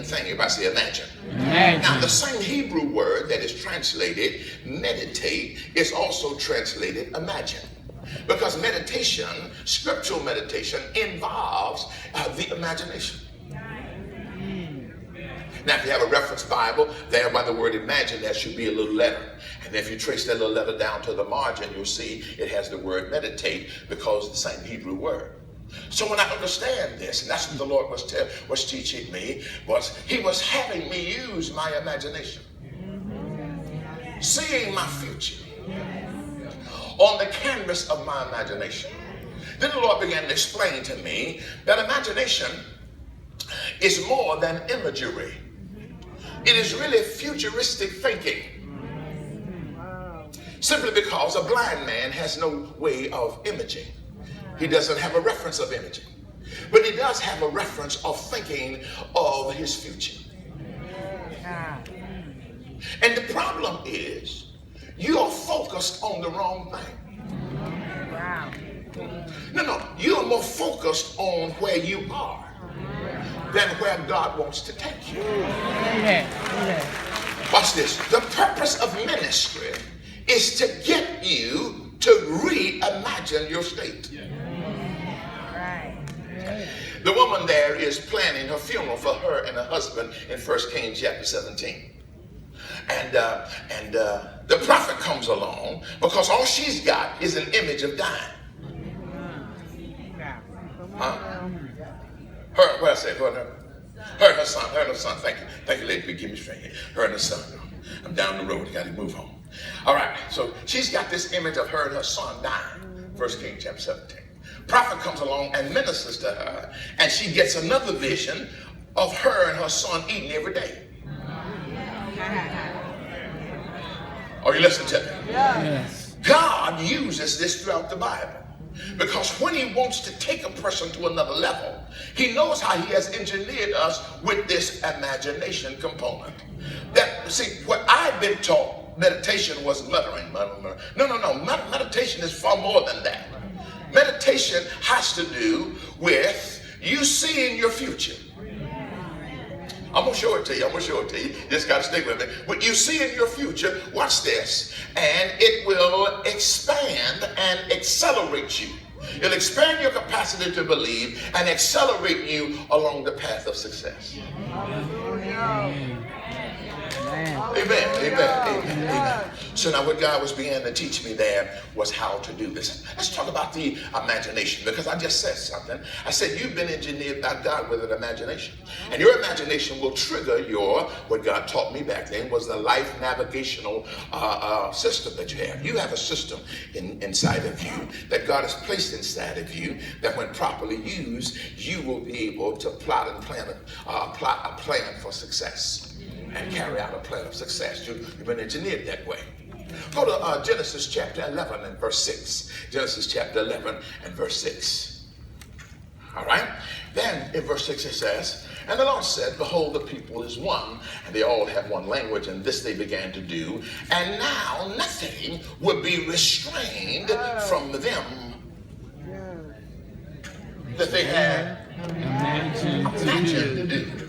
thing. Everybody say imagine. Imagine. Now, the same Hebrew word that is translated meditate is also translated imagine. Because meditation, scriptural meditation, involves the imagination. Now, if you have a reference Bible, there by the word imagine, there should be a little letter. And if you trace that little letter down to the margin, you'll see it has the word meditate because it's the same Hebrew word. So when I understand this, and that's what the Lord was teaching me, was he was having me use my imagination. Seeing my future on the canvas of my imagination. Then the Lord began to explain to me that imagination is more than imagery. It is really futuristic thinking. Simply because a blind man has no way of imaging. He doesn't have a reference of imaging. But he does have a reference of thinking of his future. And the problem is, you are focused on the wrong thing. No, you're more focused on where you are than where God wants to take you. Watch this. The purpose of ministry is to get you to reimagine your state. The woman there is planning her funeral for her and her husband in 1 Kings chapter 17. And the prophet comes along because all she's got is an image of dying. Her and her son. Thank you, lady, for giving me strength. Her and her son. I'm down the road. I got to move home. All right. So she's got this image of her and her son dying. 1 Kings chapter 17. Prophet comes along and ministers to her, and she gets another vision of her and her son eating every day. Are you listening to me? Yes. God uses this throughout the Bible. Because when he wants to take a person to another level, he knows how he has engineered us with this imagination component. That, see, what I've been taught, meditation was muttering. No. Meditation is far more than that. Meditation has to do with you seeing your future. I'm going to show it to you. You just got to stick with me. What you see in your future, watch this, and it will expand and accelerate you. It'll expand your capacity to believe and accelerate you along the path of success. Amen. So now what God was beginning to teach me there was how to do this. Let's talk about the imagination, because I just said something. I said you've been engineered by God with an imagination. And your imagination will trigger what God taught me back then was the life navigational system that you have. You have a system inside of you that God has placed inside of you that when properly used, you will be able to plot and plan a plan for success. And carry out a plan of success. You've been engineered that way. Go to Genesis chapter 11 and verse 6. Genesis chapter 11 and verse 6. All right? Then in verse 6 it says, and the Lord said, behold, the people is one, and they all have one language, and this they began to do. And now nothing would be restrained from them that they had imagined to do.